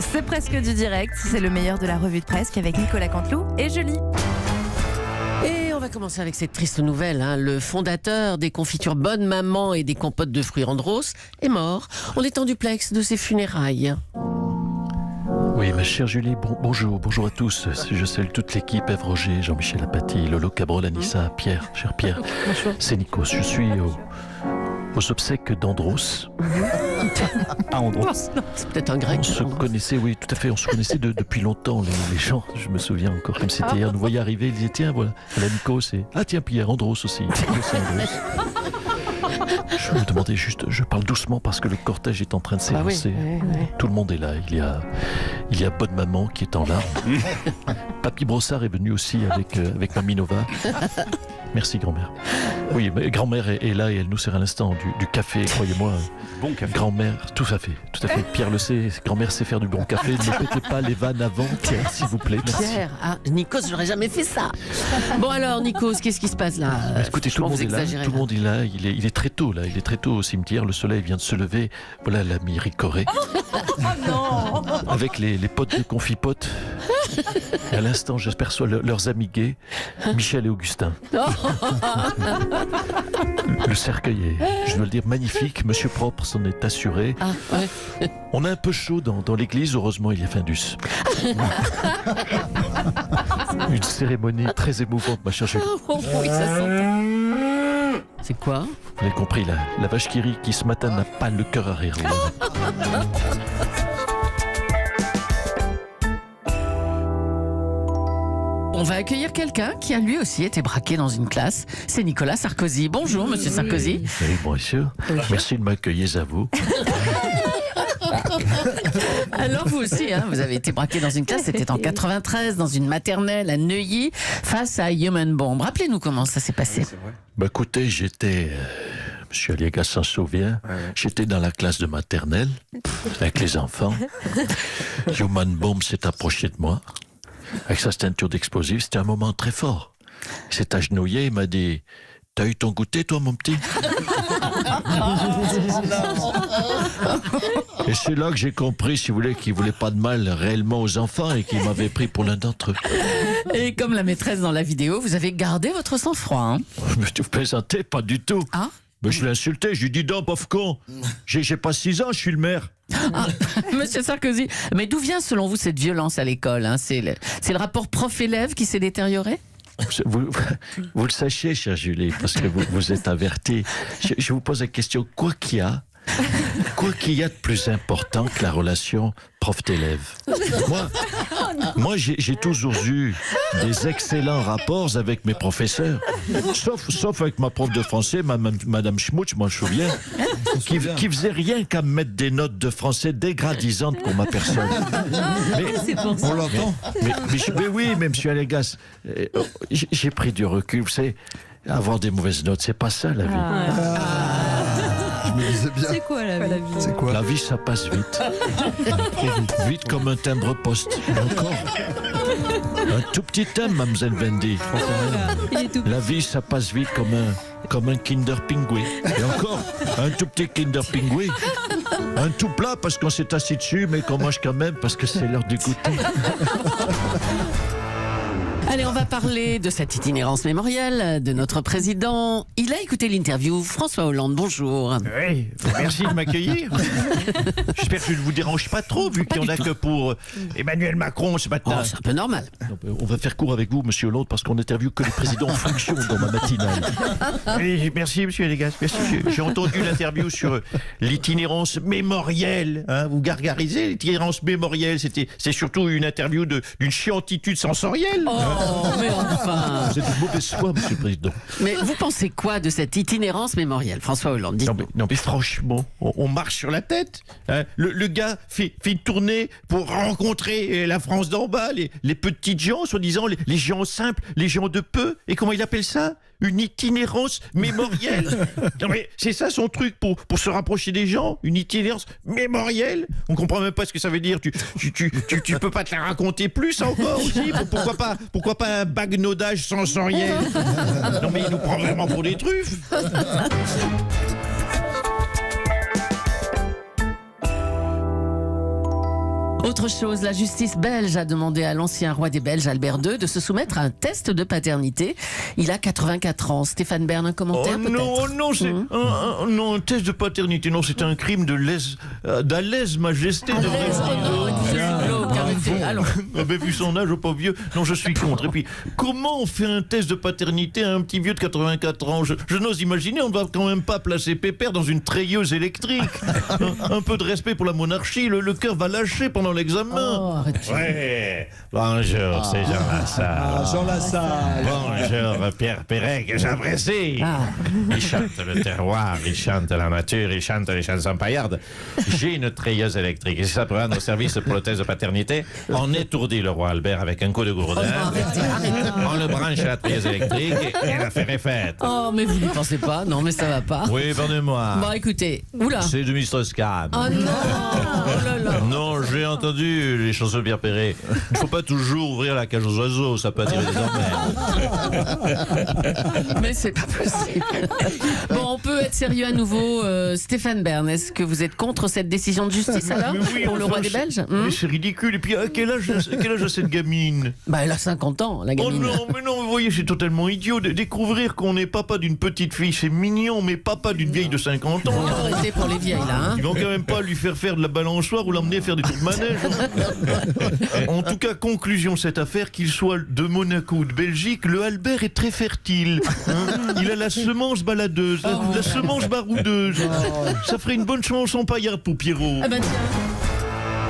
C'est presque du direct, c'est le meilleur de la revue de presse avec Nicolas Canteloup et Julie. Et on va commencer avec cette triste nouvelle. Le fondateur des confitures Bonne Maman et des compotes de fruits Andros est mort. On est en duplex de ses funérailles. Oui, ma chère Julie, bonjour à tous. Je salue toute l'équipe, Ève Roger, Jean-Michel Apathy, Lolo Cabrol, Anissa, Pierre, cher Pierre. C'est Nikos, je suis aux obsèques d'Andros. Andros. C'est peut-être un grec. On se connaissait, oui, tout à fait, on se connaissait depuis longtemps, les gens. Je me souviens encore comme c'était hier. Nous voyaient arriver, ils disaient, tiens, voilà, la Nikos et... Ah tiens, Pierre, Andros aussi. Je me demandais juste, je parle doucement parce que le cortège est en train de s'élancer. Oui. Tout le monde est là. Il y a Bonne Maman qui est en larmes. Papy Brossard est venu aussi avec Mamie Nova. Merci grand-mère. Oui, mais grand-mère est là et elle nous sert à l'instant du café, croyez-moi. Bon café. Grand-mère, tout à fait. Pierre le sait, grand-mère sait faire du bon café. Ne pétez pas les vannes avant, Pierre, s'il vous plaît. Merci. Pierre, Nikos, j'aurais jamais fait ça. Bon alors, Nikos, qu'est-ce qui se passe là? Écoutez, tout le monde est là. Tout le monde est là. Il est très tôt là. Il est très tôt au cimetière. Le soleil vient de se lever. Voilà l'ami Ricoré. Non. Avec les potes de confipotes. Et à l'instant, j'aperçois leurs amis gays, Michel et Augustin. Le cercueil est, je dois le dire, magnifique. Monsieur Propre s'en est assuré. On a un peu chaud dans l'église. Heureusement, il y a Findus. Une cérémonie très émouvante, ma chère Julie. Oui, ça s'entend. C'est quoi? Vous avez compris, la vache qui rit qui ce matin n'a pas le cœur à rire. On va accueillir quelqu'un qui a lui aussi été braqué dans une classe. C'est Nicolas Sarkozy. Bonjour, monsieur Sarkozy. Oui, bonjour. Merci de m'accueillir à vous. Alors vous aussi, vous avez été braqué dans une classe, c'était en 93, dans une maternelle à Neuilly, face à Human Bomb. Rappelez-nous comment ça s'est passé. Écoutez, j'étais... Monsieur Aliaga s'en souvient, j'étais dans la classe de maternelle, avec les enfants. Human Bomb s'est approché de moi, avec sa ceinture d'explosifs. C'était un moment très fort. Il s'est agenouillé, il m'a dit... T'as eu ton goûter, toi, mon petit? Et c'est là que j'ai compris, si vous voulez, qu'il voulait pas de mal réellement aux enfants et qu'il m'avait pris pour l'un d'entre eux. Et comme la maîtresse dans la vidéo, vous avez gardé votre sang-froid. Mais tu vous plaisantez, pas du tout. Mais je l'ai insulté, je lui ai dit, non, pauvre con, j'ai pas 6 ans, je suis le maire. Monsieur Sarkozy, mais d'où vient selon vous cette violence à l'école? C'est le rapport prof-élève qui s'est détérioré? Vous le sachez, chère Julie, parce que vous êtes avertie. Je vous pose la question, quoi qu'il y a de plus important que la relation prof-élève? Moi j'ai toujours eu des excellents rapports avec mes professeurs, sauf avec ma prof de français, Madame Schmutz, moi je me souviens, qui faisait rien qu'à me mettre des notes de français dégradisantes pour ma personne. On l'entend. Mais oui, mais monsieur Allegas, j'ai pris du recul, vous savez, avoir des mauvaises notes, c'est pas ça la vie. Je me disais bien. C'est quoi la vie? C'est quoi? La vie, ça passe vite. Vite comme un timbre-poste. Et encore. Un tout petit thème, Mademoiselle Wendy. La vie, ça passe vite comme un Kinder Pingouin. Et encore, un tout petit Kinder Pingouin. Un tout plat parce qu'on s'est assis dessus, mais qu'on mange quand même parce que c'est l'heure du goûter. Allez, on va parler de cette itinérance mémorielle de notre président. Il a écouté l'interview. François Hollande, bonjour. Oui, merci de m'accueillir. J'espère que je ne vous dérange pas trop, vu qu'il n'y en a que pour Emmanuel Macron ce matin. C'est un peu normal. On va faire court avec vous, monsieur Hollande, parce qu'on n'interviewe que les présidents en fonction dans ma matinale. Oui, merci, monsieur Légas. Merci. J'ai entendu l'interview sur l'itinérance mémorielle. Vous gargarisez l'itinérance mémorielle. C'est surtout une interview d'une chiantitude sensorielle. Mais enfin. Vous êtes de mauvaise foi, monsieur le président. Mais vous pensez quoi de cette itinérance mémorielle, François Hollande? Non, mais franchement, on marche sur la tête. Le gars fait une tournée pour rencontrer la France d'en bas, les petites gens, soi-disant, les gens simples, les gens de peu. Et comment il appelle ça? Une itinérance mémorielle. Non mais c'est ça son truc pour se rapprocher des gens, une itinérance mémorielle. On comprend même pas ce que ça veut dire. Tu peux pas te la raconter plus encore aussi? Pourquoi pas un bagnodage sensoriel? Non mais il nous prend vraiment pour des truffes. Autre chose, la justice belge a demandé à l'ancien roi des Belges, Albert II, de se soumettre à un test de paternité. Il a 84 ans. Stéphane Bern, un commentaire peut-être? non, c'est un test de paternité. Non, c'est un crime d'à-lèse majesté. À l'aise, Vu son âge, pas vieux. Non, je suis contre. Et puis, comment on fait un test de paternité à un petit vieux de 84 ans? Je n'ose imaginer, on ne va quand même pas placer Pépère dans une treilleuse électrique. Un peu de respect pour la monarchie, le cœur va lâcher pendant l'examen. Oh, arrête. Ouais, bonjour, c'est Jean Lassalle. Jean Lassalle. Bonjour, Pierre Perret, que j'apprécie. Il chante le terroir, il chante la nature, il chante les chansons paillardes. J'ai une treilleuse électrique. Et si ça peut rendre service pour le test de paternité, on étourdit le roi Albert avec un coup de gourdin. On le branche à la treilleuse électrique et l'affaire est faite. Oh, mais vous n'y pensez pas? Non, mais ça va pas. Oui, pardonnez-moi. Bon, écoutez, oula. C'est de Mr. Scam. Oh non, oh là là. Non, j'ai entendu les chansons de Pierre Perret. Il ne faut pas toujours ouvrir la cage aux oiseaux, ça peut attirer des emmerdes. Mais c'est pas possible. Bon, on peut être sérieux à nouveau. Stéphane Bern, est-ce que vous êtes contre cette décision de justice alors Oui, pour le roi des Belges? Mais c'est ridicule. Et puis, à quel âge a cette gamine? Bah, elle a 50 ans, la Oh gamine. non, mais non, vous voyez, c'est totalement idiot. Découvrir qu'on n'est papa d'une petite fille, c'est mignon, mais papa d'une vieille de 50 ans. Arrêtez pour les vieilles, là. Hein. Ils vont quand même pas lui faire de la balançoire ou l'emmener faire des tours de manège. En tout cas, conclusion de cette affaire, qu'il soit de Monaco ou de Belgique, le Albert est très fertile. Hein. Il a la semence baladeuse, la semence baroudeuse. Ça ferait une bonne chanson paillarde pour Pierrot. Ah bah tiens.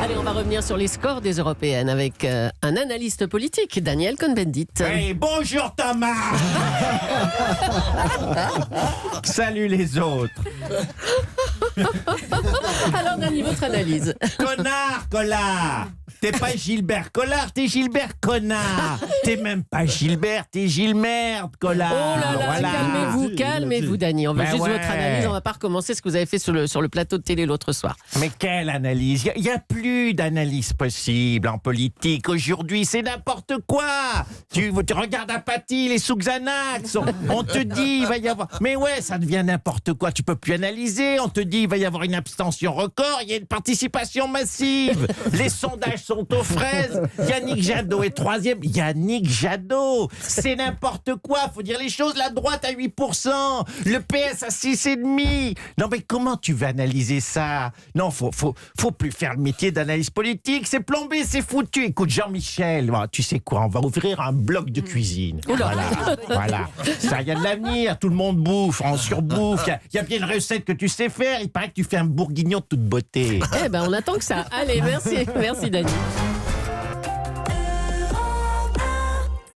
Allez, on va revenir sur les scores des européennes avec un analyste politique, Daniel Cohn-Bendit. Hey, bonjour Thomas. Salut les autres. Alors, Dani, votre analyse. Connard, collard. T'es pas Gilbert Collard, t'es Gilbert Connard. T'es même pas Gilbert, t'es Gilles Merde, collard. Oh là là, Voilà. calmez-vous, Dani. On veut Ben juste ouais. votre analyse. On va pas recommencer ce que vous avez fait sur le plateau de télé l'autre soir. Mais quelle analyse? Il n'y a plus d'analyse possible en politique. Aujourd'hui, c'est n'importe quoi. Tu regardes Apathy, les sous-Xanax. On te dit, il va y avoir... Mais ouais, ça devient n'importe quoi. Tu peux plus analyser. On te dit, il va y avoir une abstention record. Il y a une participation massive. Les sondages sont aux fraises. Yannick Jadot est 3e. Yannick Jadot, c'est n'importe quoi. Faut dire les choses. La droite à 8%. Le PS à 6,5%. Non, mais comment tu veux analyser ça? Non, faut plus faire le métier d'analyse politique. C'est plombé, c'est foutu. Écoute, Jean-Michel, tu sais quoi? On va ouvrir un bloc de cuisine. Voilà. Ça, il y a de l'avenir. Tout le monde bouffe. On surbouffe. Il y a bien une recette que tu sais faire. Il paraît que tu fais un bourguignon de toute beauté. Eh ben, on attend que ça. Allez, merci. Merci, Dani.